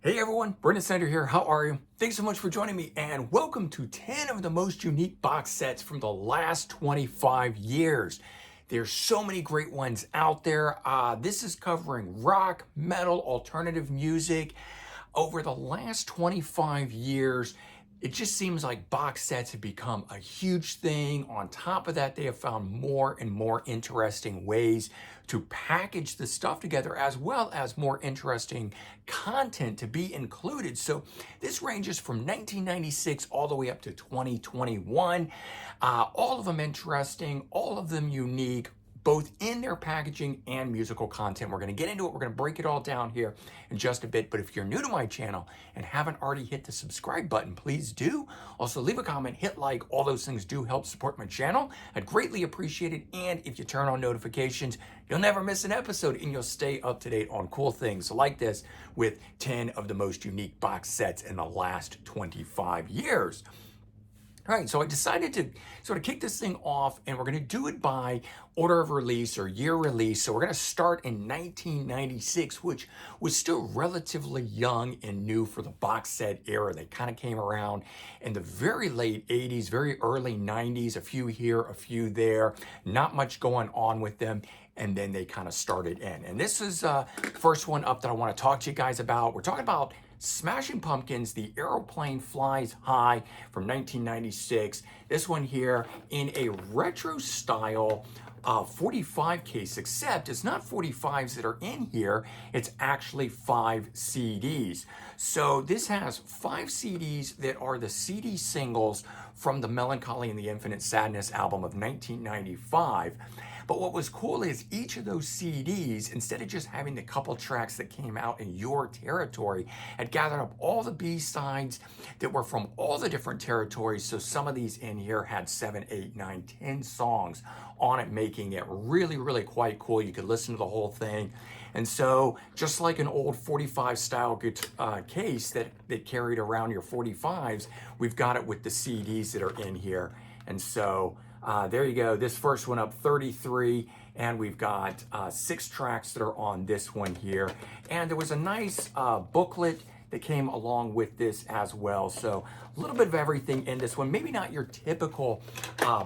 Hey everyone, Brendan Snyder here. How are you? Thanks so much for joining me and welcome to 10 of the most unique box sets from the last 25 years. There's so many great ones out there. This is covering rock, metal, alternative music. Over the last 25 years, it just seems like box sets have become a huge thing. On top of that, they have found more and more interesting ways to package the stuff together, as well as more interesting content to be included. So this ranges from 1996 all the way up to 2021. All of them interesting, all of them unique, both in their packaging and musical content. We're gonna get into it. We're gonna break it all down here in just a bit. But if you're new to my channel and haven't already hit the subscribe button, please do. Also leave a comment, hit like, all those things do help support my channel. I'd greatly appreciate it. And if you turn on notifications, you'll never miss an episode and you'll stay up to date on cool things like this with 10 of the most unique box sets in the last 25 years. All right, so I decided to sort of kick this thing off, and we're going to do it by order of release or year release. So we're going to start in 1996, which was still relatively young and new for the box set era. They kind of came around in the very late 80s, very early 90s, a few here, a few there, not much going on with them. And then they kind of started in. And this is the first one up that I want to talk to you guys about. We're talking about Smashing Pumpkins, The Aeroplane Flies High from 1996. This one here in a retro style 45 case, except it's not 45s that are in here, it's actually 5 CDs. So this has 5 CDs that are the CD singles from the Melancholy and the Infinite Sadness album of 1995. But what was cool is each of those CDs, instead of just having the couple tracks that came out in your territory, had gathered up all the B-sides that were from all the different territories. So some of these in here had 7, 8, 9, 10 songs on it, making it really, really quite cool. You could listen to the whole thing. And so just like an old 45 style case that carried around your 45s, we've got it with the CDs that are in here. And so there you go. This first one up, 33, and we've got 6 tracks that are on this one here. And there was a nice booklet that came along with this as well. So a little bit of everything in this one. Maybe not your typical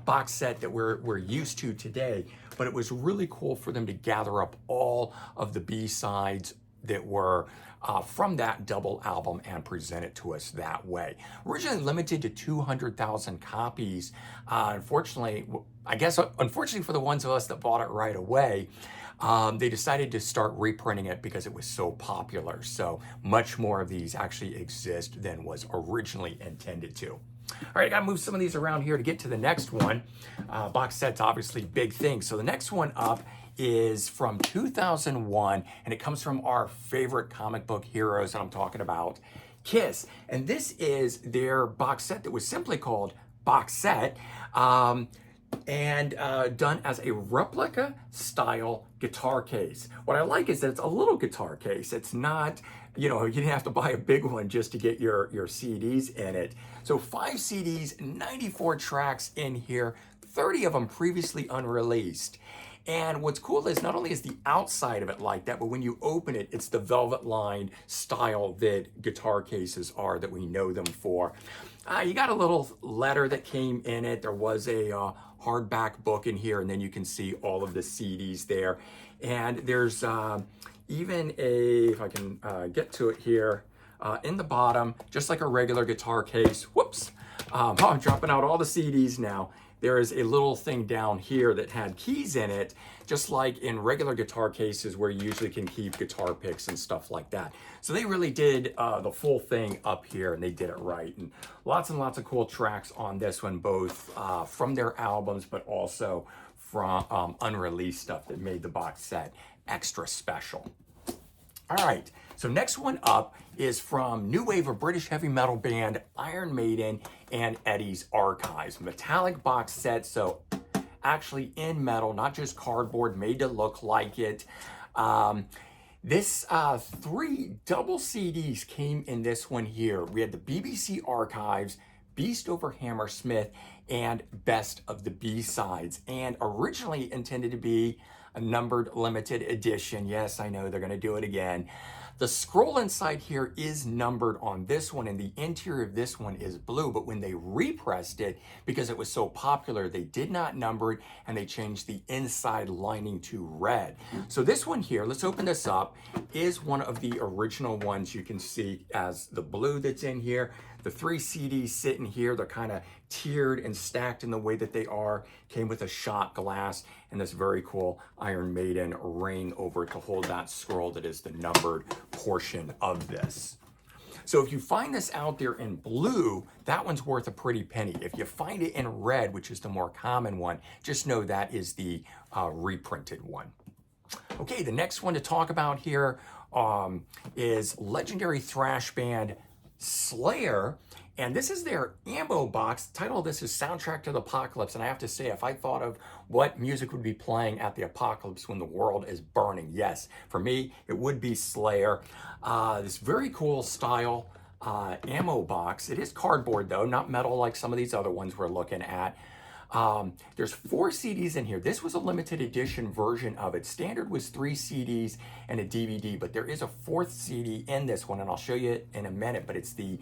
box set that we're used to today, but it was really cool for them to gather up all of the B-sides that were from that double album and present it to us that way. Originally limited to 200,000 copies. Unfortunately, unfortunately for the ones of us that bought it right away, they decided to start reprinting it because it was so popular. So much more of these actually exist than was originally intended to. All right, I gotta move some of these around here to get to the next one. Box set's obviously big thing. So the next one up is from 2001, and it comes from our favorite comic book heroes, and I'm talking about Kiss. And this is their box set that was simply called Boxset, and done as a replica style guitar case. What I like is that it's a little guitar case. It's not, you didn't have to buy a big one just to get your CDs in it. So 5 CDs, 94 tracks in here, 30 of them previously unreleased. And what's cool is not only is the outside of it like that, but when you open it, it's the velvet lined style that guitar cases are that we know them for. You got a little letter that came in it. There was a hardback book in here, and then you can see all of the CDs there. And there's even a, if I can get to it here, in the bottom, just like a regular guitar case. Whoops, I'm dropping out all the CDs now. There is a little thing down here that had keys in it, just like in regular guitar cases where you usually can keep guitar picks and stuff like that. So they really did the full thing up here, and they did it right. And lots of cool tracks on this one, both from their albums, but also from unreleased stuff that made the box set extra special. All right, so next one up is from new wave of British heavy metal band Iron Maiden and Eddie's Archives. Metallic box set, so actually in metal, not just cardboard, made to look like it. This 3 double CDs came in this one here. We had the BBC Archives, Beast over Hammersmith, and Best of the B-Sides, and originally intended to be a numbered limited edition. Yes, I know they're going to do it again. The scroll inside here is numbered on this one, and the interior of this one is blue, but when they repressed it, because it was so popular, they did not number it, and they changed the inside lining to red. So this one here, let's open this up, is one of the original ones. You can see as the blue that's in here. The 3 CDs sitting here, they're kind of tiered and stacked in the way that they are. Came with a shot glass and this very cool Iron Maiden ring over it to hold that scroll that is the numbered portion of this. So if you find this out there in blue, that one's worth a pretty penny. If you find it in red, which is the more common one, just know that is the reprinted one. Okay, the next one to talk about here is legendary thrash band Slayer, and this is their ammo box. The title of this is Soundtrack to the Apocalypse, and I have to say, if I thought of what music would be playing at the apocalypse when the world is burning, yes, for me, it would be Slayer. This very cool style ammo box. It is cardboard though, not metal like some of these other ones we're looking at. There's 4 CDs in here. This was a limited edition version of it. Standard was 3 CDs and a DVD, but there is a 4th CD in this one, and I'll show you it in a minute, but it's the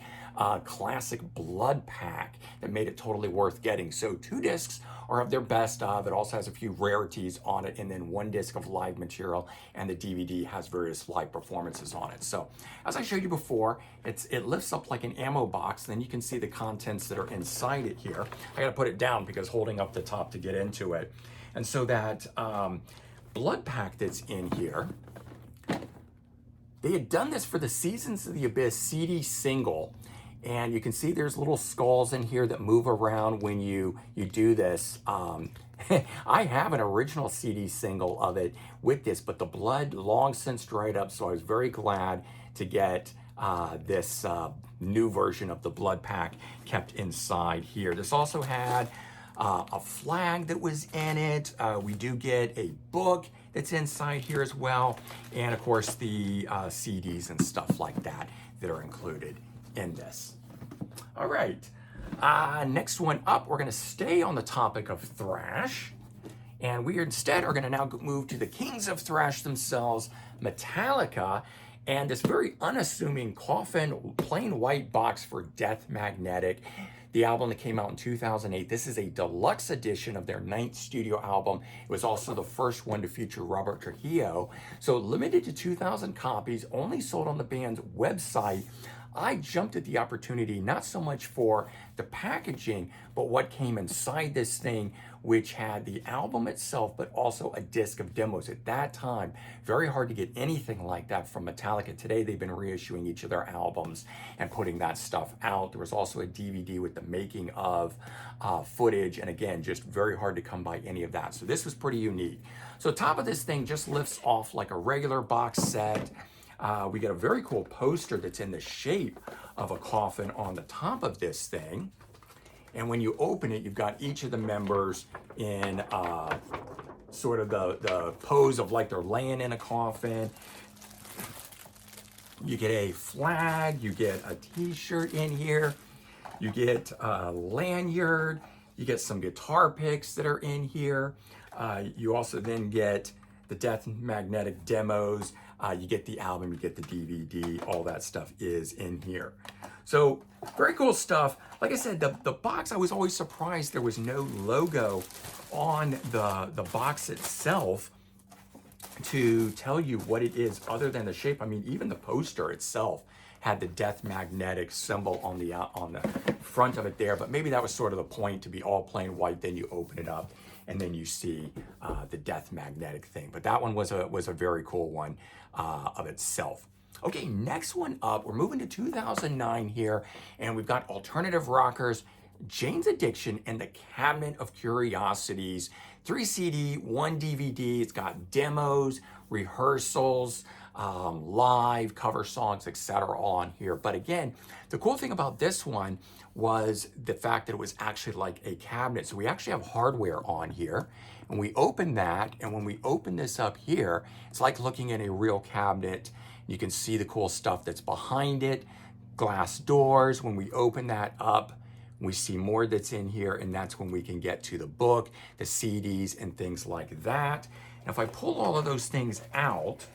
classic Blood Pack that made it totally worth getting. So 2 discs are of their best of. It also has a few rarities on it, and then 1 disc of live material, and the DVD has various live performances on it. So as I showed you before, it lifts up like an ammo box. Then you can see the contents that are inside it here. I gotta put it down because holding up the top to get into it. And so that Blood Pack that's in here, they had done this for the Seasons of the Abyss CD single. And you can see there's little skulls in here that move around when you do this. I have an original CD single of it with this, but the blood long since dried up, so I was very glad to get this new version of the Blood Pack kept inside here. This also had a flag that was in it. We do get a book that's inside here as well, and of course the CDs and stuff like that that are included in this. All right, next one up, we're gonna stay on the topic of thrash, and we instead are gonna now move to the kings of thrash themselves, Metallica, and this very unassuming coffin, plain white box for Death Magnetic. The album that came out in 2008. This is a deluxe edition of their 9th studio album. It was also the first one to feature Robert Trujillo. So limited to 2,000 copies, only sold on the band's website. I jumped at the opportunity, not so much for the packaging, but what came inside this thing, which had the album itself, but also a disc of demos. At that time, very hard to get anything like that from Metallica. Today, they've been reissuing each of their albums and putting that stuff out. There was also a DVD with the making of footage, and again, just very hard to come by any of that. So this was pretty unique. So the top of this thing just lifts off like a regular box set. We get a very cool poster that's in the shape of a coffin on the top of this thing. And when you open it, you've got each of the members in sort of the pose of like they're laying in a coffin. You get a flag, you get a t-shirt in here, you get a lanyard, you get some guitar picks that are in here. You also then get the Death Magnetic demos, you get the album, you get the DVD, all that stuff is in here. So very cool stuff. Like I said, the box, I was always surprised there was no logo on the box itself to tell you what it is other than the shape. I mean, even the poster itself had the Death Magnetic symbol on the front of it there, but maybe that was sort of the point, to be all plain white, then you open it up and then you see the Death Magnetic thing. But that one was a very cool one of itself. Okay, next one up, we're moving to 2009 here, and we've got alternative rockers, Jane's Addiction, and the Cabinet of Curiosities. 3 CD, 1 DVD. It's got demos, rehearsals, live cover songs, etc., all on here. But again, the cool thing about this one was the fact that it was actually like a cabinet. So we actually have hardware on here, and we open that, and when we open this up here, it's like looking at a real cabinet. You can see the cool stuff that's behind it, glass doors. When we open that up, we see more that's in here, and that's when we can get to the book, the CDs, and things like that. And if I pull all of those things out,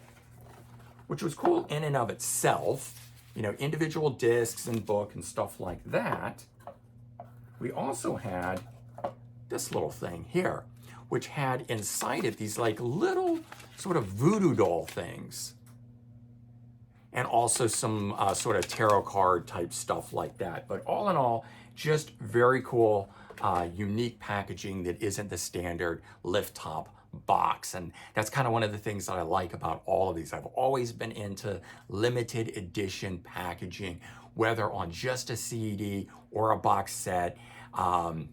which was cool in and of itself, you know, individual discs and book and stuff like that. We also had this little thing here, which had inside it these like little sort of voodoo doll things. And also some sort of tarot card type stuff like that. But all in all, just very cool, unique packaging that isn't the standard lift top box. And that's kind of one of the things that I like about all of these. I've always been into limited edition packaging, whether on just a CD or a box set.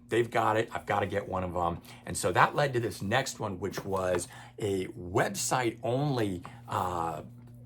They've got it. I've got to get one of them. And so that led to this next one, which was a website only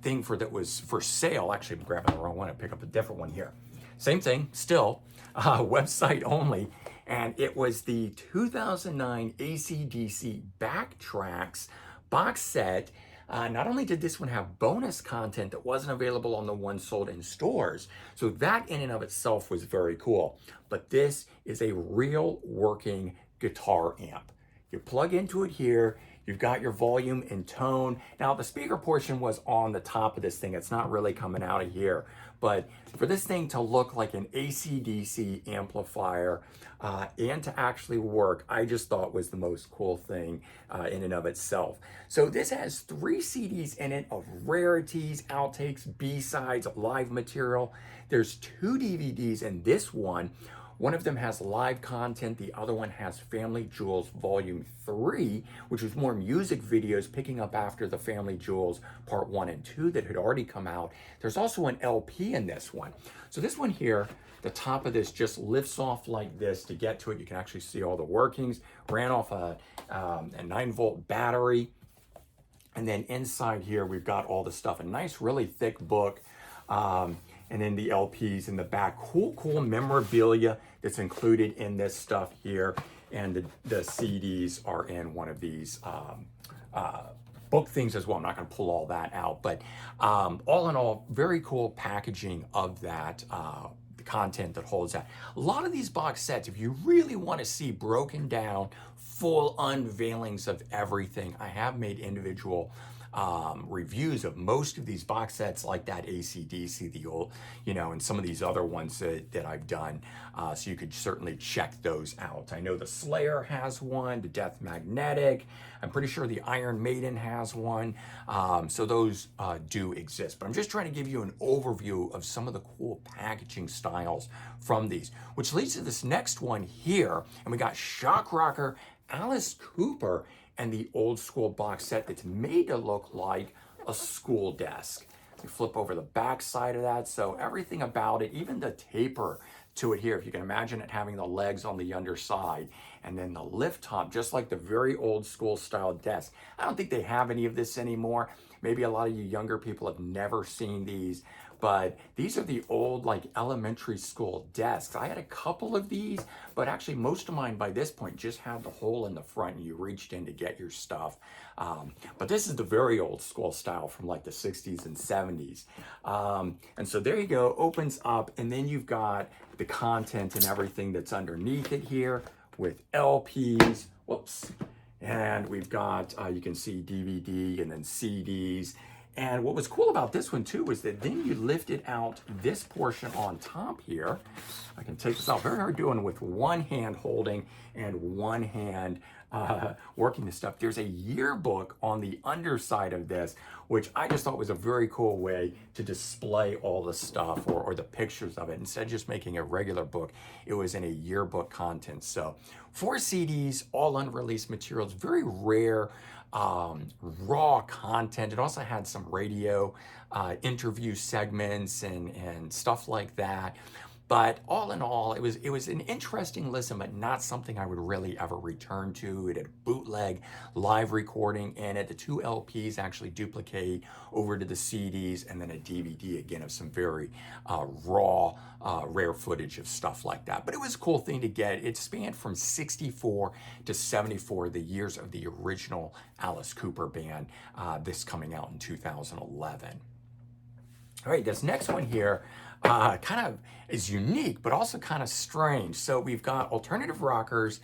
thing that was for sale. Actually, I'm grabbing the wrong one. I pick up a different one here. Same thing, still website only. And it was the 2009 AC/DC Backtracks box set. Not only did this one have bonus content that wasn't available on the one sold in stores, so that in and of itself was very cool. But this is a real working guitar amp. You plug into it here, you've got your volume and tone. Now the speaker portion was on the top of this thing. It's not really coming out of here. But for this thing to look like an AC/DC amplifier and to actually work, I just thought was the most cool thing in and of itself. So this has 3 CDs in it of rarities, outtakes, B-sides, live material. There's 2 DVDs in this one. One of them has live content, the other one has Family Jewels Volume 3, which was more music videos picking up after the Family Jewels Part 1 and 2 that had already come out. There's also an LP in this one. So this one here, the top of this just lifts off like this to get to it. You can actually see all the workings. Ran off a 9-volt battery. And then inside here, we've got all the stuff. A nice, really thick book. And then the LPs in the back. Cool memorabilia that's included in this stuff here. And the CDs are in one of these book things as well. I'm not going to pull all that out. But all in all, very cool packaging of that the content that holds that. A lot of these box sets, if you really want to see broken down, full unveilings of everything, I have made individual reviews of most of these box sets like that AC/DC, the old, you know, and some of these other ones that I've done. So you could certainly check those out. I know the Slayer has one, the Death Magnetic. I'm pretty sure the Iron Maiden has one. So those do exist. But I'm just trying to give you an overview of some of the cool packaging styles from these, which leads to this next one here. And we got Shock Rocker, Alice Cooper, and the old school box set that's made to look like a school desk. You flip over the back side of that, so everything about it, even the taper to it here, if you can imagine it having the legs on the underside, and then the lift top, just like the very old school style desk. I don't think they have any of this anymore. Maybe a lot of you younger people have never seen these, but these are the old like elementary school desks. I had a couple of these, but actually most of mine by this point just had the hole in the front and you reached in to get your stuff. But this is the very old school style from like the 60s and 70s. And so there you go, opens up, and then you've got the content and everything that's underneath it here with LPs, whoops. And we've got, you can see DVD and then CDs. And what was cool about this one too was that then you lifted out this portion on top here. I can take this out, very hard doing with one hand holding and one hand working this stuff. There's a yearbook on the underside of this, which I just thought was a very cool way to display all the stuff or the pictures of it. Instead of just making a regular book, it was in a yearbook content. So 4 CDs, all unreleased materials, very rare, raw content. It also had some radio interview segments and stuff like that. But all in all, it was an interesting listen, but not something I would really ever return to. It had a bootleg live recording in it. The 2 LPs actually duplicate over to the CDs, and then a DVD again of some very raw, rare footage of stuff like that. But it was a cool thing to get. It spanned from 64 to 74, the years of the original Alice Cooper band, this coming out in 2011. All right, this next one here kind of is unique, but also kind of strange. So we've got Alternative Rockers,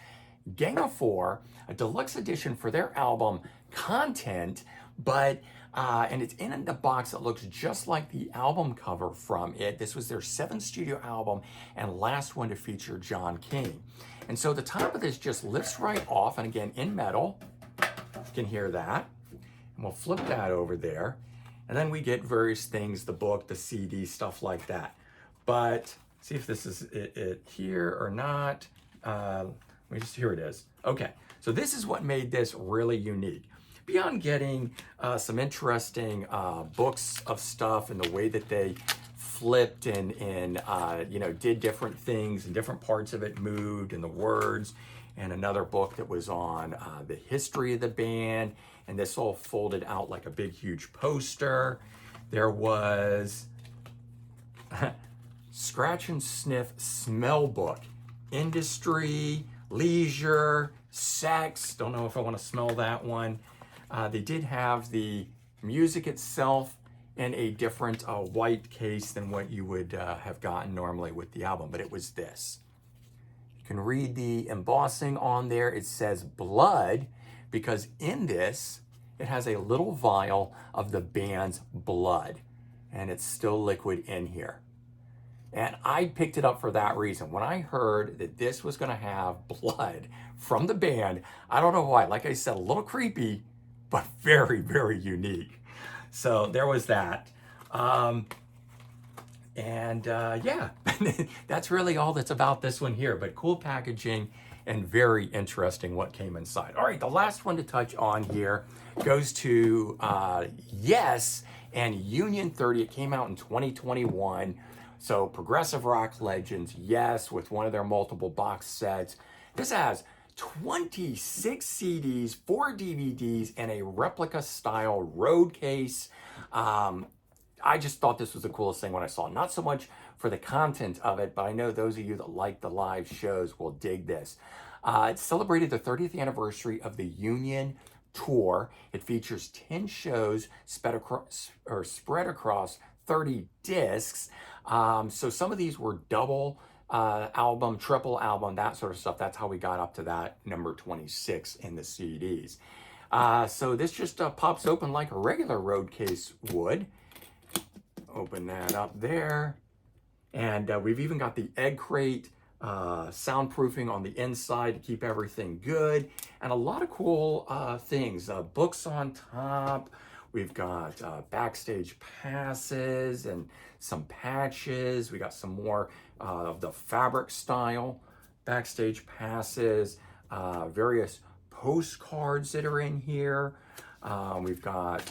Gang of 4, a deluxe edition for their album Content, but And it's in the box that looks just like the album cover from it. This was their 7th studio album and last one to feature John King. And so the top of this just lifts right off, and again, in metal, you can hear that. And we'll flip that over there. And then we get various things, the book, the CD, stuff like that. But see if this is it here or not. Here it is. Okay, so this is what made this really unique. Beyond getting some interesting books of stuff and the way that they flipped and did different things and different parts of it moved and the words, and another book that was on the history of the band, and this all folded out like a big huge poster. There was Scratch and Sniff Smell Book, industry, leisure, sex. Don't know if I want to smell that one. They did have the music itself in a different white case than what you would have gotten normally with the album, but it was this. You can read the embossing on there. It says blood because in this, it has a little vial of the band's blood, and it's still liquid in here. And I picked it up for that reason. When I heard that this was gonna have blood from the band, I don't know why, like I said, a little creepy, but very, very unique. So there was that. Yeah, that's really all that's about this one here, but cool packaging and very interesting what came inside. All right, the last one to touch on here goes to Yes and Union 30. It came out in 2021. So progressive rock legends, Yes, with one of their multiple box sets. This has 26 CDs, 4 DVDs, and a replica style road case. I just thought this was the coolest thing when I saw it. Not so much for the content of it, but I know those of you that like the live shows will dig this. It celebrated the 30th anniversary of the Union tour. It features 10 shows spread across 30 discs. So some of these were double album, triple album, that sort of stuff. That's how we got up to that number 26 in the CDs. So this just pops open like a regular road case would. Open that up there. And we've even got the egg crate soundproofing on the inside to keep everything good. And a lot of cool things. Books on top. We've got backstage passes and some patches. We got some more of the fabric style backstage passes, various postcards that are in here. We've got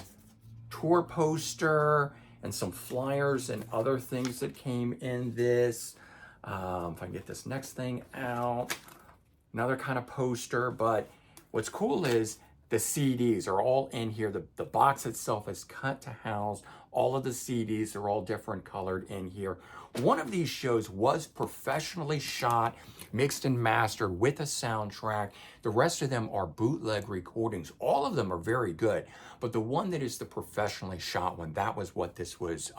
tour poster and some flyers and other things that came in this. If I can get this next thing out, another kind of poster. But what's cool is the CDs are all in here. The box itself is cut to house. All of the CDs are all different colored in here. One of these shows was professionally shot, mixed and mastered with a soundtrack. The rest of them are bootleg recordings. All of them are very good, but the one that is the professionally shot one, that was what this was,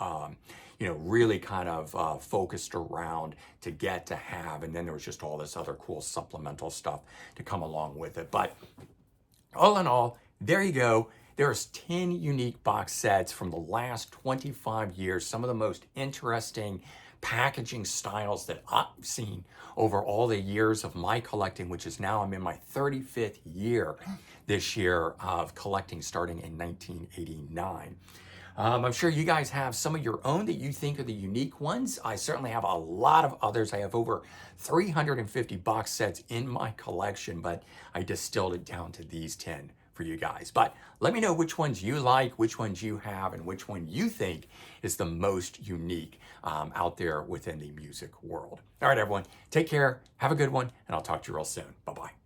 really kind of focused around to get to have. And then there was just all this other cool supplemental stuff to come along with it. But all in all, there you go. There's 10 unique box sets from the last 25 years, some of the most interesting packaging styles that I've seen over all the years of my collecting, which is now I'm in my 35th year this year of collecting, starting in 1989. I'm sure you guys have some of your own that you think are the unique ones. I certainly have a lot of others. I have over 350 box sets in my collection, but I distilled it down to these 10 for you guys. But let me know which ones you like, which ones you have, and which one you think is the most unique out there within the music world. All right, everyone, take care, have a good one, and I'll talk to you real soon. Bye-bye.